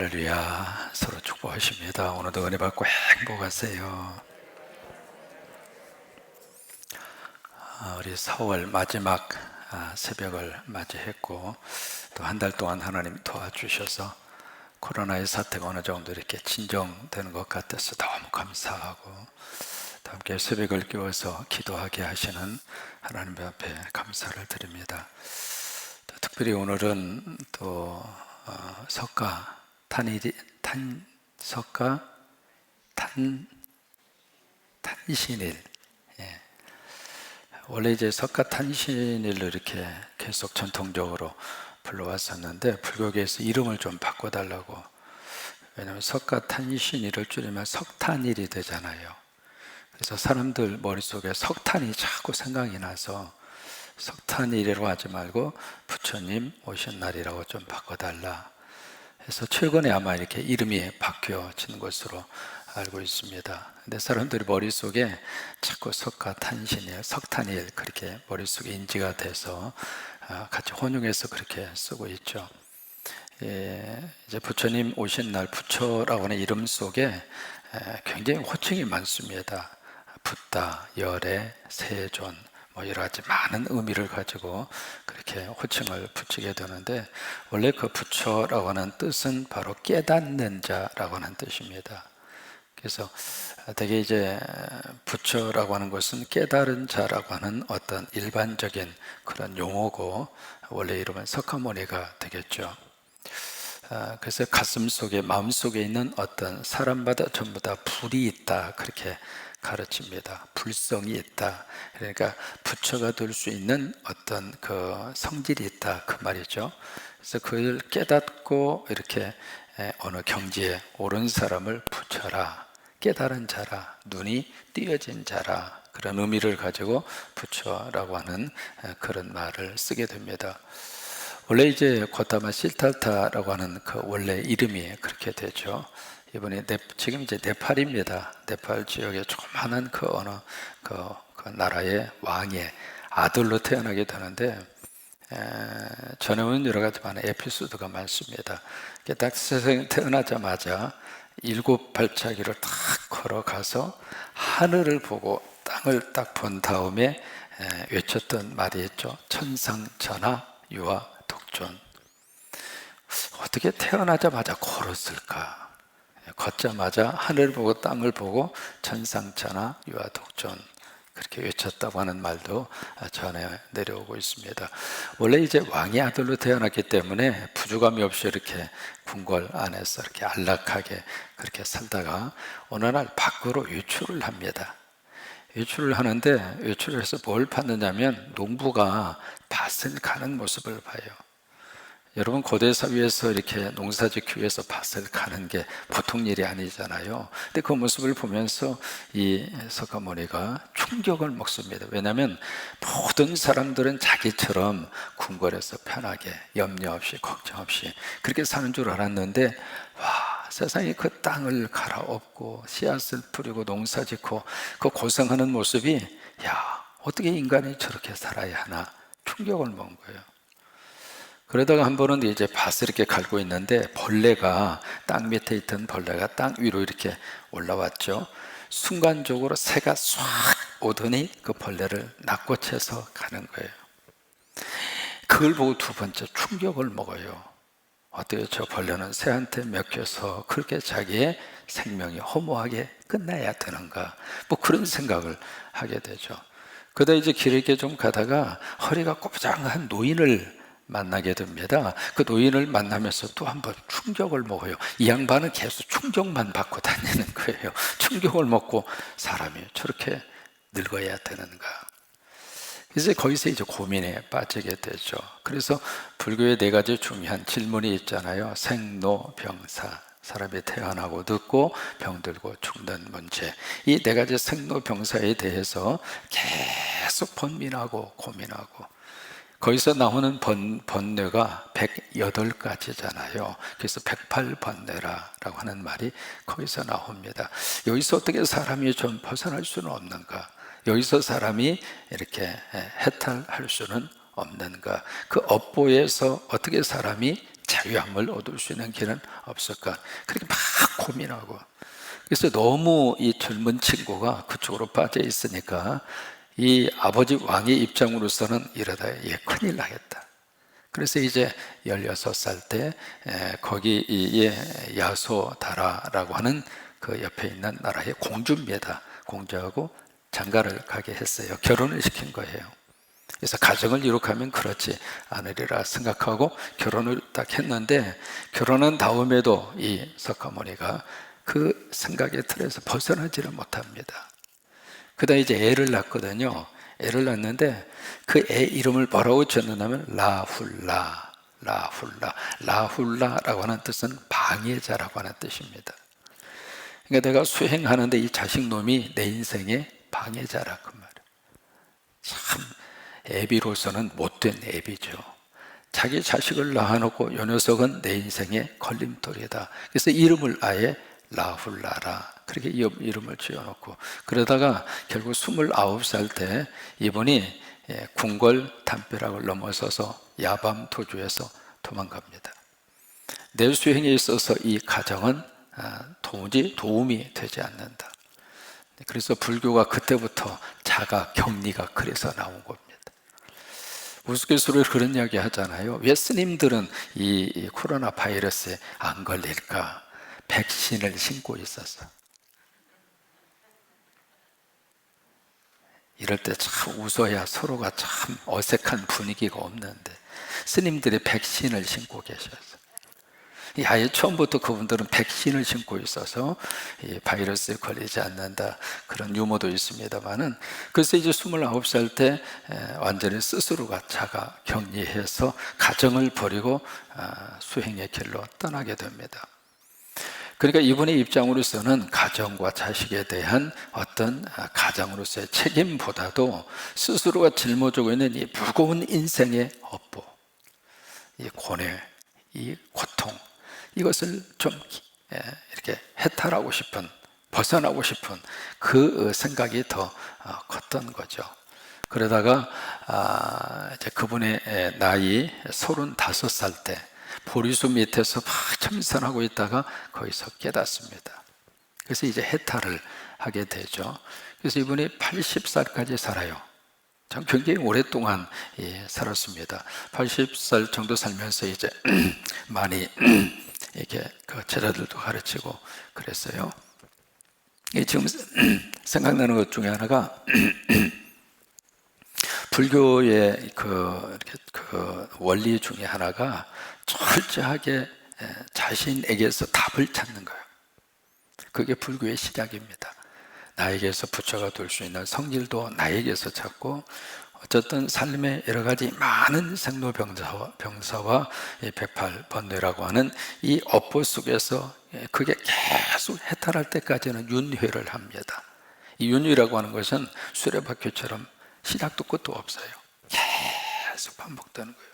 할렐루야. 서로 축복하십니다. 오늘도 은혜 받고 행복하세요. 우리 4월 마지막 새벽을 맞이했고 또 한 달 동안 하나님 도와주셔서 코로나의 사태가 어느 정도 이렇게 진정되는 것 같아서 너무 감사하고 또 함께 새벽을 깨워서 기도하게 하시는 하나님 앞에 감사를 드립니다. 또 특별히 오늘은 또 석가 탄신일. 예. 원래 이제 석가탄신일로 이렇게 계속 전통적으로 불러왔었는데 불교계에서 이름을 좀 바꿔달라고. 왜냐하면 석가탄신일을 줄이면 석탄일이 되잖아요. 그래서 사람들 머릿속에 석탄이 자꾸 생각이 나서 석탄일이라고 하지 말고 부처님 오신 날이라고 좀 바꿔달라 해서 최근에 아마 이렇게 이름이 바뀌어진 것으로 알고 있습니다. 근데 사람들이 머릿속에 자꾸 석가탄신일, 석탄일 그렇게 머릿속에 인지가 돼서 같이 혼용해서 그렇게 쓰고 있죠. 이제 부처님 오신 날 부처라고 하는 이름 속에 굉장히 호칭이 많습니다. 붓다, 열애, 세존 뭐 여러 가지 많은 의미를 가지고 그렇게 호칭을 붙이게 되는데 원래 그 부처라고 하는 뜻은 바로 깨닫는 자라고 하는 뜻입니다. 그래서 되게 이제 부처라고 하는 것은 깨달은 자라고 하는 어떤 일반적인 그런 용어고 원래 이름은 석가모니가 되겠죠. 그래서 가슴 속에 마음 속에 있는 어떤 사람마다 전부 다 불이 있다 그렇게 가르칩니다. 불성이 있다. 그러니까 부처가 될 수 있는 어떤 그 성질이 있다 그 말이죠. 그래서 그걸 깨닫고 이렇게 어느 경지에 오른 사람을 부처라, 깨달은 자라, 눈이 띄어진 자라 그런 의미를 가지고 부처라고 하는 그런 말을 쓰게 됩니다. 원래 이제 고타마 실타타라고 하는 그 원래 이름이 그렇게 되죠. 이번에 지금 이제 네팔입니다. 네팔 지역에 조그마한 그 어느 그 나라의 왕의 아들로 태어나게 되는데 전에는 여러 가지 많은 에피소드가 많습니다. 딱 세상에 태어나자마자 7발차기를 딱 걸어가서 하늘을 보고 땅을 딱 본 다음에 외쳤던 말이 있죠. 천상천하 유아 독존. 어떻게 태어나자마자 걸었을까? 걷자마자 하늘을 보고 땅을 보고 천상천하 유아 독존 그렇게 외쳤다고 하는 말도 전해 내려오고 있습니다. 원래 이제 왕의 아들로 태어났기 때문에 부족함이 없이 이렇게 궁궐 안에서 이렇게 안락하게 그렇게 살다가 어느 날 밖으로 외출을 합니다. 외출을 하는데 외출을 해서 뭘 봤느냐면 농부가 밭을 가는 모습을 봐요. 여러분 고대 사회에서 이렇게 농사 짓기 위해서 밭을 가는 게 보통 일이 아니잖아요. 근데 그 모습을 보면서 이 석가모니가 충격을 먹습니다. 왜냐하면 모든 사람들은 자기처럼 궁궐에서 편하게 염려 없이 걱정 없이 그렇게 사는 줄 알았는데 와, 세상에 그 땅을 갈아엎고 씨앗을 뿌리고 농사 짓고 그 고생하는 모습이 야, 어떻게 인간이 저렇게 살아야 하나 충격을 먹은 거예요. 그러다가 한 번은 이제 밭을 이렇게 갈고 있는데 벌레가 땅 밑에 있던 벌레가 땅 위로 이렇게 올라왔죠. 순간적으로 새가 싹 오더니 그 벌레를 낚고채서 가는 거예요. 그걸 보고 두 번째 충격을 먹어요. 어때요? 저 벌레는 새한테 먹혀서 그렇게 자기의 생명이 허무하게 끝나야 되는가? 뭐 그런 생각을 하게 되죠. 그러다 이제 길을 이렇게 좀 가다가 허리가 꼬부장한 노인을 만나게 됩니다. 그 노인을 만나면서 또 한 번 충격을 먹어요. 이 양반은 계속 충격만 받고 다니는 거예요. 충격을 먹고 사람이 저렇게 늙어야 되는가? 그래서 거기서 이제 고민에 빠지게 되죠. 그래서 불교의 4가지 중요한 질문이 있잖아요. 생로병사, 사람이 태어나고 늙고 병들고 죽는 문제. 이 4가지 생로병사에 대해서 계속 번민하고 고민하고 거기서 나오는 번뇌가 108가지잖아요. 그래서 108번뇌라고 하는 말이 거기서 나옵니다. 여기서 어떻게 사람이 좀 벗어날 수는 없는가? 여기서 사람이 이렇게 해탈할 수는 없는가? 그 업보에서 어떻게 사람이 잘 자유함을 얻을 수 있는 길은 없을까? 그렇게 막 고민하고, 그래서 너무 이 젊은 친구가 그쪽으로 빠져 있으니까 이 아버지 왕의 입장으로서는 이러다 얘 큰일 나겠다. 그래서 이제 16살 때 거기에 야소다라라고 하는 그 옆에 있는 나라의 공주입니다. 공주하고 장가를 가게 했어요. 결혼을 시킨 거예요. 그래서 가정을 이룩하면 그렇지 않으리라 생각하고 결혼을 딱 했는데, 결혼한 다음에도 이 석가모니가 그 생각의 틀에서 벗어나지를 못합니다. 그다음에 이제 애를 낳거든요. 애를 낳는데 그 애 이름을 뭐라고 지었냐면 라훌라, 라훌라. 라훌라라고 하는 뜻은 방해자라고 하는 뜻입니다. 그러니까 내가 수행하는데 이 자식놈이 내 인생의 방해자라 그 말이에요. 참 애비로서는 못된 애비죠. 자기 자식을 낳아놓고 요 녀석은 내 인생의 걸림돌이다. 그래서 이름을 아예 라훌라라 그렇게 이름을 지어놓고, 그러다가 결국 29살 때 이분이 궁궐 담벼락을 넘어서서 야밤 도주해서 도망갑니다. 내 수행에 있어서 이 가정은 도무지 도움이 되지 않는다. 그래서 불교가 그때부터 자가 격리가 그래서 나온 겁니다. 우스갯소리로 그런 이야기 하잖아요. 왜 스님들은 이 코로나 바이러스에 안 걸릴까? 백신을 신고 있었어. 이럴 때 참 웃어야 서로가 참 어색한 분위기가 없는데 스님들이 백신을 신고 계셨어요. 아예 처음부터 그분들은 백신을 신고 있어서 이 바이러스에 걸리지 않는다, 그런 유머도 있습니다만은, 그래서 이제 29살 때 완전히 스스로가 자가 격리해서 가정을 버리고 수행의 길로 떠나게 됩니다. 그러니까 이분의 입장으로서는 가정과 자식에 대한 어떤 가장으로서의 책임보다도 스스로가 짊어지고 있는 이 무거운 인생의 업보, 이 고뇌, 이 고통, 이것을 좀 이렇게 해탈하고 싶은, 벗어나고 싶은 그 생각이 더 컸던 거죠. 그러다가 이제 그분의 나이 35살 때 보리수 밑에서 막 참선하고 있다가 거기서 깨닫습니다. 그래서 이제 해탈을 하게 되죠. 그래서 이분이 80살까지 살아요. 참 굉장히 오랫동안 살았습니다. 80살 정도 살면서 이제 많이 이렇게 그 제자들도 가르치고 그랬어요. 지금 생각나는 것 중에 하나가 불교의 그 원리 중에 하나가 철저하게 자신에게서 답을 찾는 거예요. 그게 불교의 시작입니다. 나에게서 부처가 될 수 있는 성질도 나에게서 찾고, 어쨌든 삶의 여러 가지 많은 생로병사와 108번뇌라고 하는 이 업보 속에서 그게 계속 해탈할 때까지는 윤회를 합니다. 이 윤회라고 하는 것은 수레바퀴처럼 시작도 끝도 없어요. 계속 반복되는 거예요.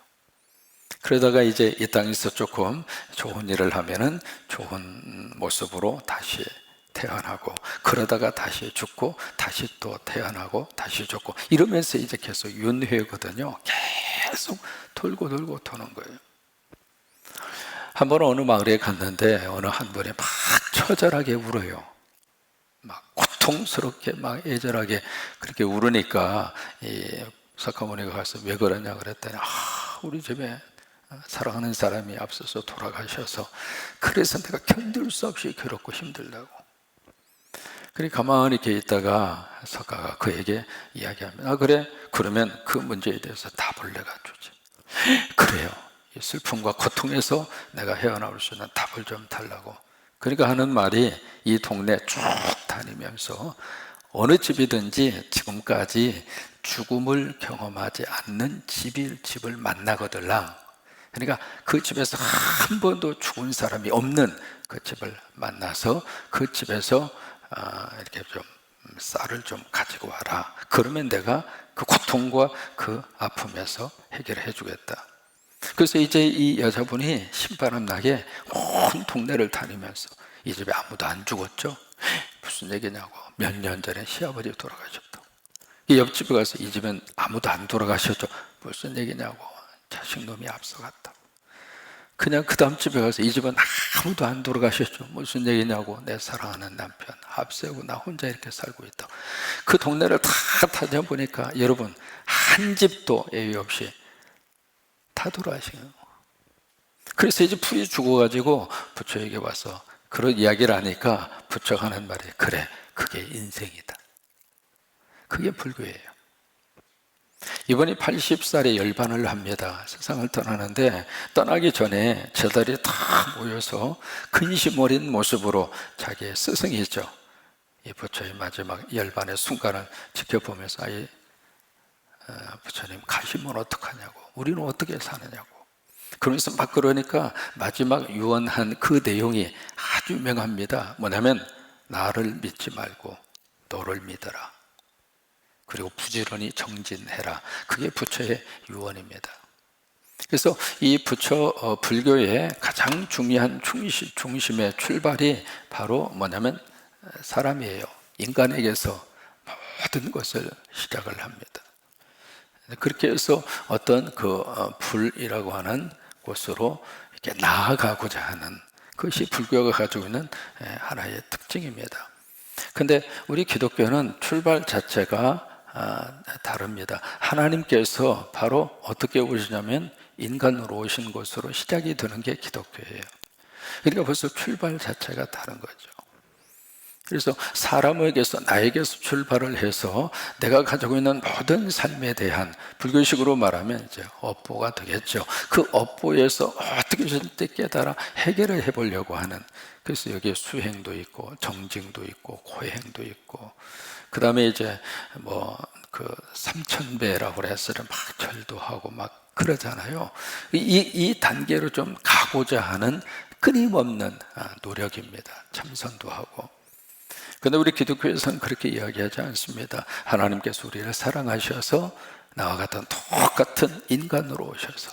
그러다가 이제 이 땅에서 조금 좋은 일을 하면은 좋은 모습으로 다시 태어나고, 그러다가 다시 죽고, 다시 또 태어나고, 다시 죽고, 이러면서 이제 계속 윤회거든요. 계속 돌고 돌고 도는 거예요. 한 번 어느 마을에 갔는데 어느 한 분이 막 처절하게 울어요. 막 고통스럽게 막 애절하게 그렇게 울으니까 이 석가모니가 가서 왜 그러냐 그랬더니, 우리 집에 사랑하는 사람이 앞서서 돌아가셔서 그래서 내가 견딜 수 없이 괴롭고 힘들다고. 그래 가만히 이렇게 있다가 석가가 그에게 이야기합니다. 그래? 그러면 그 문제에 대해서 답을 내가 주지. 그래요. 이 슬픔과 고통에서 내가 헤어나올 수 있는 답을 좀 달라고. 그러니까 하는 말이, 이 동네 쭉 다니면서 어느 집이든지 지금까지 죽음을 경험하지 않는 집을 만나거들라. 그러니까 그 집에서 한 번도 죽은 사람이 없는 그 집을 만나서 그 집에서 이렇게 좀 쌀을 좀 가지고 와라. 그러면 내가 그 고통과 그 아픔에서 해결해 주겠다. 그래서 이제 이 여자분이 신바람 나게 온 동네를 다니면서, 이 집에 아무도 안 죽었죠? 무슨 얘기냐고. 몇 년 전에 시아버지 돌아가셨다고. 이 옆집에 가서, 이 집엔 아무도 안 돌아가셨죠? 무슨 얘기냐고. 자식놈이 앞서갔다고. 그냥 그 다음 집에 가서 이 집은 아무도 안 돌아가셨죠. 무슨 얘기냐고. 내 사랑하는 남편 앞세우고 나 혼자 이렇게 살고 있다. 그 동네를 다 다녀보니까 여러분 한 집도 예외 없이 다 돌아가시는. 그래서 이제 풀이 죽어가지고 부처에게 와서 그런 이야기를 하니까 부처가 하는 말이 그래, 그게 인생이다. 그게 불교예요. 이번이 80살에 열반을 합니다. 세상을 떠나는데 떠나기 전에 제자들이 다 모여서 근심 어린 모습으로 자기의 스승이죠, 이 부처의 마지막 열반의 순간을 지켜보면서 부처님 가시면 어떡하냐고, 우리는 어떻게 사느냐고 그러면서 막 그러니까 마지막 유언한 그 내용이 아주 유명합니다. 뭐냐면 나를 믿지 말고 너를 믿어라. 그리고 부지런히 정진해라. 그게 부처의 유언입니다. 그래서 이 부처 불교의 가장 중요한 중심의 출발이 바로 뭐냐면 사람이에요. 인간에게서 모든 것을 시작을 합니다. 그렇게 해서 어떤 그 불이라고 하는 곳으로 이렇게 나아가고자 하는 그것이 불교가 가지고 있는 하나의 특징입니다. 근데 우리 기독교는 출발 자체가 다릅니다. 하나님께서 바로 어떻게 오시냐면 인간으로 오신 것으로 시작이 되는 게 기독교예요. 그러니까 벌써 출발 자체가 다른 거죠. 그래서 사람에게서, 나에게서 출발을 해서 내가 가지고 있는 모든 삶에 대한, 불교식으로 말하면 이제 업보가 되겠죠. 그 업보에서 어떻게 때 깨달아 해결을 해보려고 하는, 그래서 여기에 수행도 있고 정증도 있고 고행도 있고, 그 다음에 이제 그 삼천배라고 해서 막 절도 하고 막 그러잖아요. 이 단계로 좀 가고자 하는 끊임없는 노력입니다. 참선도 하고. 그런데 우리 기독교에서는 그렇게 이야기하지 않습니다. 하나님께서 우리를 사랑하셔서 나와 같은 똑같은 인간으로 오셔서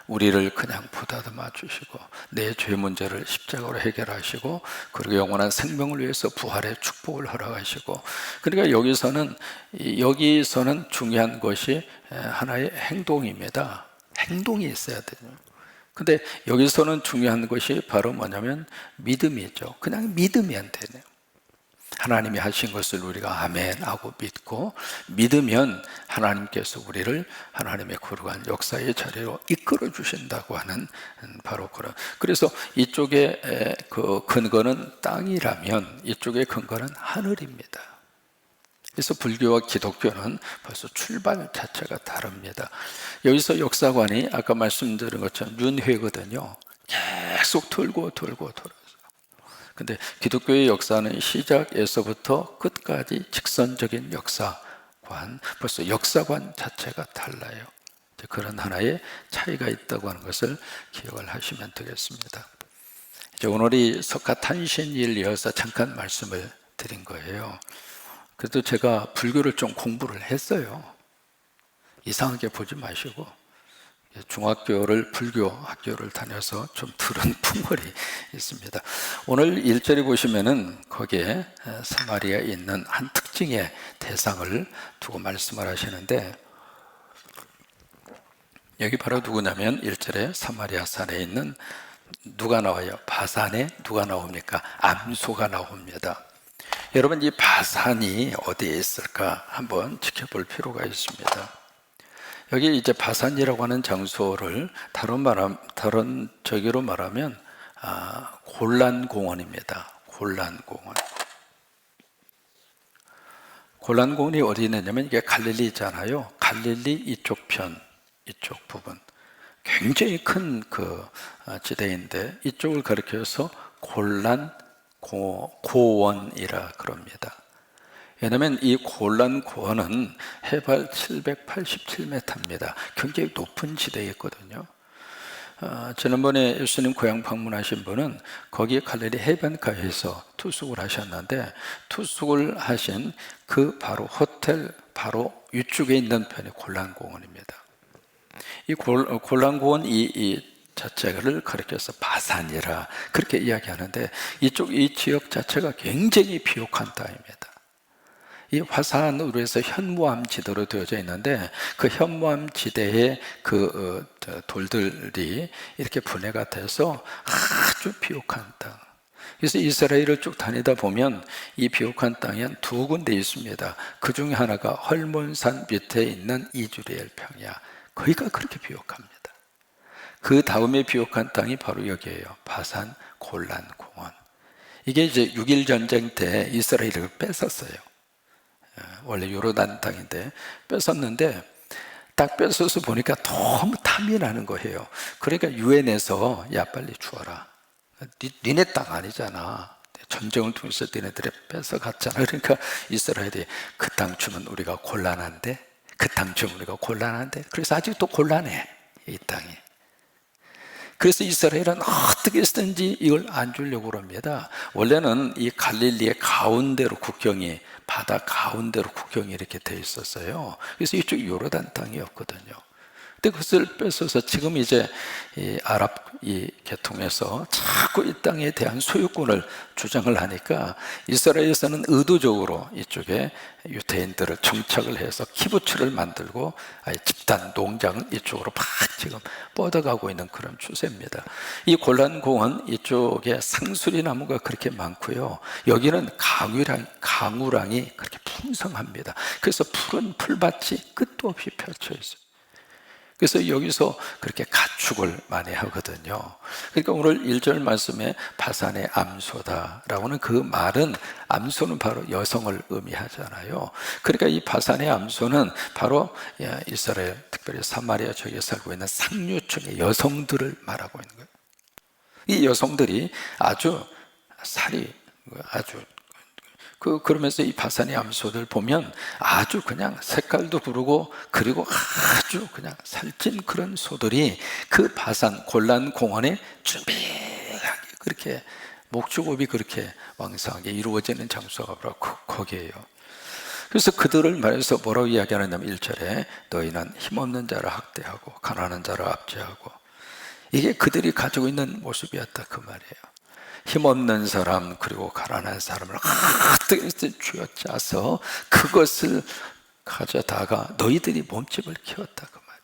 우리를 그냥 보다듬어 주시고 내 죄 문제를 십자가로 해결하시고 그리고 영원한 생명을 위해서 부활의 축복을 허락하시고, 그러니까 여기서는 중요한 것이 하나의 행동입니다. 행동이 있어야 돼요. 근데 여기서는 중요한 것이 바로 뭐냐면 믿음이죠. 그냥 믿으면 되네요. 하나님이 하신 것을 우리가 아멘 하고 믿고 믿으면 하나님께서 우리를 하나님의 거룩한 역사의 자리로 이끌어 주신다고 하는 바로 그런. 그래서 이쪽에 그 근거는 땅이라면 이쪽의 근거는 하늘입니다. 그래서 불교와 기독교는 벌써 출발 자체가 다릅니다. 여기서 역사관이 아까 말씀드린 것처럼 윤회거든요. 계속 돌고 근데 기독교의 역사는 시작에서부터 끝까지 직선적인 역사관, 벌써 역사관 자체가 달라요. 그런 하나의 차이가 있다고 하는 것을 기억을 하시면 되겠습니다. 이제 오늘이 석가탄신일이어서 잠깐 말씀을 드린 거예요. 그래도 제가 불교를 좀 공부를 했어요. 이상하게 보지 마시고 중학교를 불교 학교를 다녀서 좀 들은 풍월이 있습니다. 오늘 1절에 보시면은 거기에 사마리아에 있는 한 특징의 대상을 두고 말씀을 하시는데, 여기 바로 누구냐면 1절에 사마리아 산에 있는 누가 나와요? 바산에 누가 나옵니까? 암소가 나옵니다. 여러분, 이 바산이 어디에 있을까 한번 지켜볼 필요가 있습니다. 여기 이제 바산이라고 하는 장소를 다른 저기로 말하면 곤란공원입니다. 곤란공원. 곤란공원이 어디 있느냐면 이게 갈릴리잖아요. 갈릴리 이쪽 편, 이쪽 부분. 굉장히 큰 그 지대인데 이쪽을 가리켜서 고원이라 그럽니다. 왜냐하면 이 곤란고원은 해발 787m입니다. 굉장히 높은 지대에 있거든요. 지난번에 예수님 고향 방문하신 분은 거기 갈릴리 해변가에서 투숙을 하셨는데, 투숙을 하신 그 바로 호텔 바로 위쪽에 있는 편이 곤란공원입니다. 이 곤란공원 이 자체를 가리켜서 바산이라 그렇게 이야기하는데, 이 지역 자체가 굉장히 비옥한 땅입니다. 이 화산으로 해서 현무암 지대로 되어져 있는데 그 현무암 지대에 돌들이 이렇게 분해가 돼서 아주 비옥한 땅. 그래서 이스라엘을 쭉 다니다 보면 이 비옥한 땅이 한 두 군데 있습니다. 그 중에 하나가 헐몬산 밑에 있는 이즈라엘 평야. 거기가 그렇게 비옥합니다. 그 다음에 비옥한 땅이 바로 여기에요. 바산 골란 공원. 이게 이제 6.1 전쟁 때 이스라엘을 뺏었어요. 원래 요르단 땅인데 뺏었는데 딱 뺏어서 보니까 너무 탐이 나는 거예요. 그러니까 유엔에서 야 빨리 주어라. 니네 땅 아니잖아. 전쟁을 통해서 니네들이 뺏어갔잖아. 그러니까 이스라엘이 그 땅 주면 우리가 곤란한데, 그 땅 주면 우리가 곤란한데. 그래서 아직도 곤란해, 이 땅이. 그래서 이스라엘은 어떻게 해서든지 이걸 안 주려고 그럽니다. 원래는 이 갈릴리의 가운데로 국경이, 바다 가운데로 국경이 이렇게 돼 있었어요. 그래서 이쪽이 요르단 땅이었거든요. 근데 그것을 뺏어서 지금 이제 이 아랍 이 계통에서 자꾸 이 땅에 대한 소유권을 주장을 하니까 이스라엘에서는 의도적으로 이쪽에 유대인들을 정착을 해서 키부츠를 만들고 아예 집단 농장을 이쪽으로 막 지금 뻗어가고 있는 그런 추세입니다. 이 골란공원 이쪽에 상수리 나무가 그렇게 많고요. 여기는 강우랑이 그렇게 풍성합니다. 그래서 푸른 풀밭이 끝도 없이 펼쳐 있어요. 그래서 여기서 그렇게 가축을 많이 하거든요. 그러니까 오늘 1절 말씀에 바산의 암소다라고 하는 그 말은, 암소는 바로 여성을 의미하잖아요. 그러니까 이 바산의 암소는 바로 이스라엘, 특별히 사마리아 지역에 살고 있는 상류층의 여성들을 말하고 있는 거예요. 이 여성들이 아주 살이 아주 그러면서 이 바산의 암소들 보면 아주 그냥 색깔도 부르고, 그리고 아주 그냥 살찐 그런 소들이 그 바산 골란 공원에 준비하게 그렇게 목축업이 그렇게 왕성하게 이루어지는 장소가 바로 거기에요. 그래서 그들을 말해서 뭐라고 이야기하느냐면 1절에 너희는 힘없는 자를 학대하고 가난한 자를 압제하고, 이게 그들이 가지고 있는 모습이었다 그 말이에요. 힘없는 사람 그리고 가난한 사람을 어떻게 쥐어짜서 그것을 가져다가 너희들이 몸집을 키웠다 그 말이에요.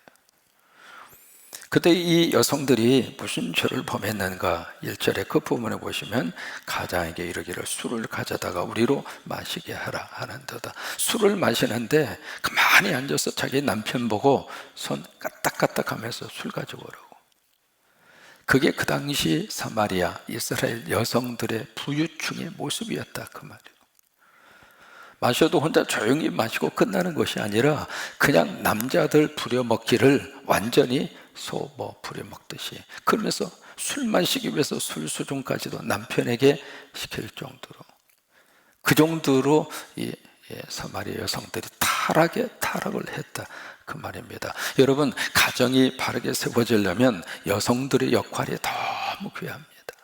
그때 이 여성들이 무슨 죄를 범했는가, 1절에 그 부분에 보시면 가장에게 이르기를 술을 가져다가 우리로 마시게 하라 하는도다. 술을 마시는데 가만히 앉아서 자기 남편 보고 손 까딱까딱 하면서 술 가지고 오라고. 그게 그 당시 사마리아 이스라엘 여성들의 부유층의 모습이었다 그 말이에요. 마셔도 혼자 조용히 마시고 끝나는 것이 아니라 그냥 남자들 부려먹기를 완전히 부려먹듯이, 그러면서 술 마시기 위해서 술 수종까지도 남편에게 시킬 정도로, 그 정도로 이 사마리아 여성들이 타락을 했다 그 말입니다. 여러분, 가정이 바르게 세워지려면 여성들의 역할이 너무 귀합니다.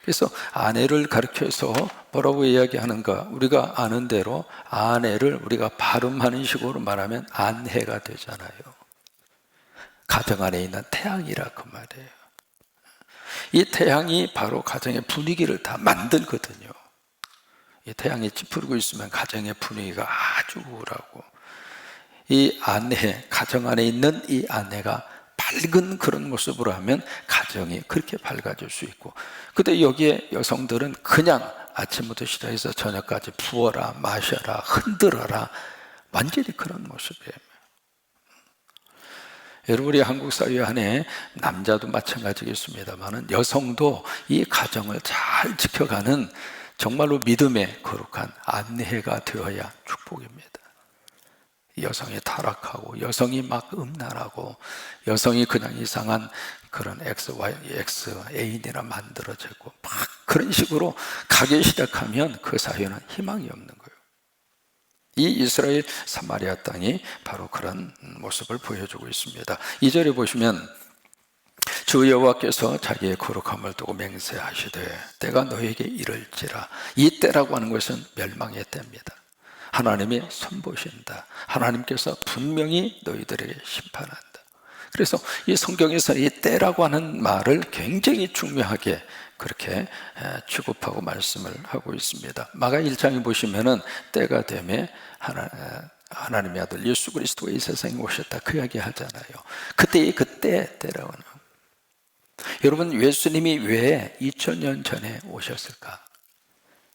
그래서 아내를 가르쳐서 뭐라고 이야기하는가, 우리가 아는 대로 아내를 우리가 발음하는 식으로 말하면 안해가 되잖아요. 가정 안에 있는 태양이라 그 말이에요. 이 태양이 바로 가정의 분위기를 다 만들거든요. 이 태양이 찌푸리고 있으면 가정의 분위기가 아주 우울하고, 이 아내, 가정 안에 있는 이 아내가 밝은 그런 모습으로 하면 가정이 그렇게 밝아질 수 있고, 근데 여기에 여성들은 그냥 아침부터 시작해서 저녁까지 부어라 마셔라 흔들어라, 완전히 그런 모습이에요. 여러분, 우리 한국 사회 안에 남자도 마찬가지겠습니다만 여성도 이 가정을 잘 지켜가는 정말로 믿음의 거룩한 안내가 되어야 축복입니다. 여성이 타락하고 여성이 막 음란하고 여성이 그냥 이상한 그런 애인이나 만들어지고 막 그런 식으로 가기 시작하면 그 사회는 희망이 없는 거예요. 이 이스라엘 사마리아 땅이 바로 그런 모습을 보여주고 있습니다. 2절에 보시면 주 여호와께서 자기의 거룩함을 두고 맹세하시되 때가 너에게 이를지라. 이 때라고 하는 것은 멸망의 때입니다. 하나님이 선보신다. 하나님께서 분명히 너희들에게 심판한다. 그래서 이 성경에서 이 때라고 하는 말을 굉장히 중요하게 그렇게 취급하고 말씀을 하고 있습니다. 마가 1장에 보시면은 때가 되면 하나님의 아들 예수 그리스도가 이 세상에 오셨다 그 이야기 하잖아요. 그때 때라고는. 여러분, 예수님이 왜 2000년 전에 오셨을까?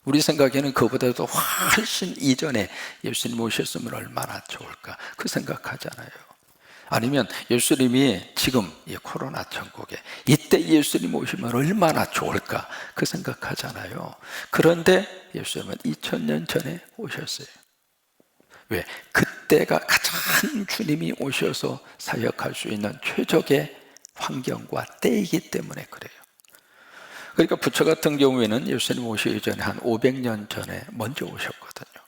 우리 생각에는 그보다도 훨씬 이전에 예수님 오셨으면 얼마나 좋을까 그 생각하잖아요. 아니면 예수님이 지금 이 코로나 전국에 이때 예수님 오시면 얼마나 좋을까 그 생각하잖아요. 그런데 예수님은 2000년 전에 오셨어요. 왜? 그때가 가장 주님이 오셔서 사역할 수 있는 최적의 환경과 때이기 때문에 그래요. 그러니까 부처 같은 경우에는 예수님 오시기 전에 한 500년 전에 먼저 오셨거든요.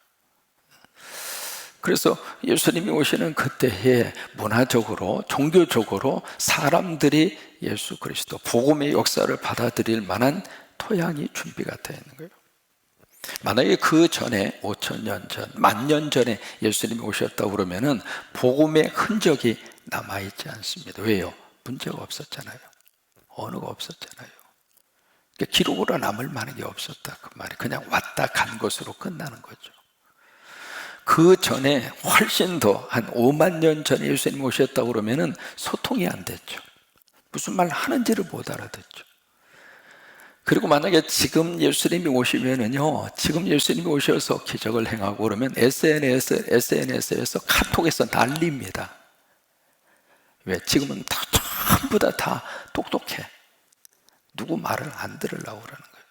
그래서 예수님이 오시는 그때에 문화적으로 종교적으로 사람들이 예수 그리스도 복음의 역사를 받아들일 만한 토양이 준비가 되어 있는 거예요. 만약에 그 전에 5000년 전, 10,000년 전에 예수님이 오셨다고 그러면은 복음의 흔적이 남아있지 않습니다. 왜요? 문제가 없었잖아요. 언어가 없었잖아요. 그러니까 기록으로 남을 만한 게 없었다 그 말이 그냥 왔다 간 것으로 끝나는 거죠. 그 전에 훨씬 더 한 5만 년 전에 예수님이 오셨다고 그러면은 소통이 안 됐죠. 무슨 말 하는지를 못 알아듣죠. 그리고 만약에 지금 예수님이 오시면은요, 지금 예수님이 오셔서 기적을 행하고 그러면 SNS에서 카톡에서 난립니다. 왜? 지금은 전부 다 똑똑해. 누구 말을 안 들으려고 그러는 거예요.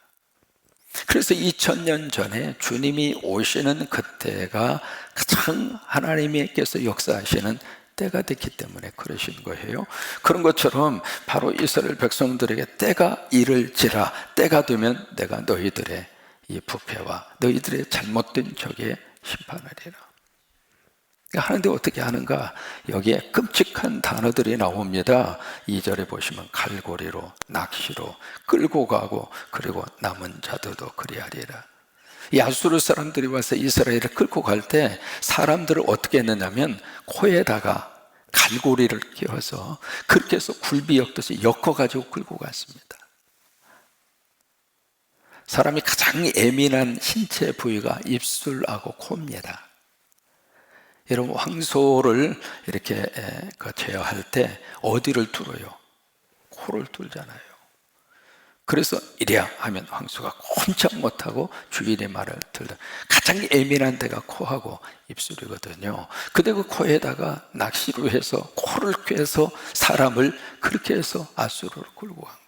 그래서 2000년 전에 주님이 오시는 그때가 가장 하나님께서 역사하시는 때가 됐기 때문에 그러신 거예요. 그런 것처럼 바로 이스라엘 백성들에게 때가 이를지라 때가 되면 내가 너희들의 이 부패와 너희들의 잘못된 적에 심판하리라. 하는데 어떻게 하는가? 여기에 끔찍한 단어들이 나옵니다. 2절에 보시면 갈고리로 낚시로 끌고 가고 그리고 남은 자들도 그리하리라. 이 아수르 사람들이 와서 이스라엘을 끌고 갈 때 사람들을 어떻게 했느냐면 코에다가 갈고리를 끼워서 그렇게 해서 굴비 엮듯이 엮어가지고 끌고 갔습니다. 사람이 가장 예민한 신체 부위가 입술하고 코입니다. 여러분, 황소를 이렇게 제어할 때 어디를 뚫어요? 코를 뚫잖아요. 그래서 이래야 하면 황소가 꼼짝 못하고 주인의 말을 들다. 가장 예민한 데가 코하고 입술이거든요. 근데 그 코에다가 낚시로 해서 코를 꿰서 사람을 그렇게 해서 아수르로 끌고 간 거예요.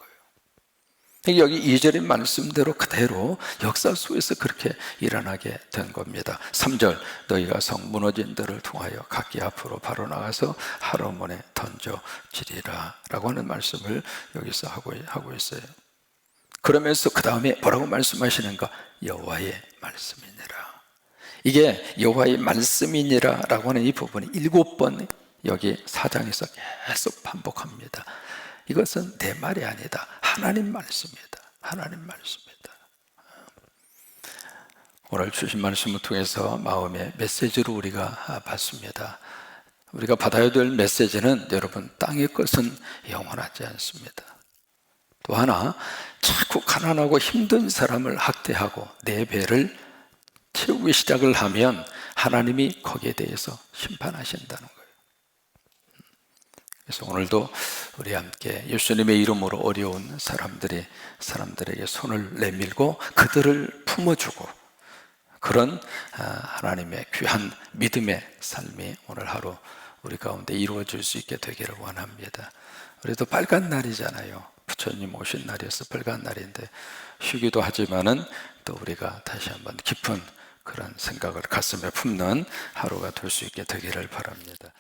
여기 2절의 말씀대로 그대로 역사 속에서 그렇게 일어나게 된 겁니다. 3절 너희가 성 무너진 데를 통하여 각기 앞으로 바로 나가서 하로몬에 던져지리라 라고 하는 말씀을 여기서 하고 있어요. 그러면서 그 다음에 뭐라고 말씀하시는가? 여호와의 말씀이니라. 이게 여호와의 말씀이니라 라고 하는 이 부분이 7번 여기 4장에서 계속 반복합니다. 이것은 내 말이 아니다. 하나님 말씀이다. 하나님 말씀이다. 오늘 주신 말씀을 통해서 마음의 메시지로 우리가 받습니다. 우리가 받아야 될 메시지는 여러분, 땅의 것은 영원하지 않습니다. 또 하나, 자꾸 가난하고 힘든 사람을 학대하고 내 배를 채우기 시작을 하면 하나님이 거기에 대해서 심판하신다는 거예요. 그래서 오늘도 우리 함께 예수님의 이름으로 어려운 사람들에게 손을 내밀고 그들을 품어주고 그런 하나님의 귀한 믿음의 삶이 오늘 하루 우리 가운데 이루어질 수 있게 되기를 원합니다. 우리도 빨간 날이잖아요. 부처님 오신 날이어서 빨간 날인데 쉬기도 하지만은 또 우리가 다시 한번 깊은 그런 생각을 가슴에 품는 하루가 될 수 있게 되기를 바랍니다.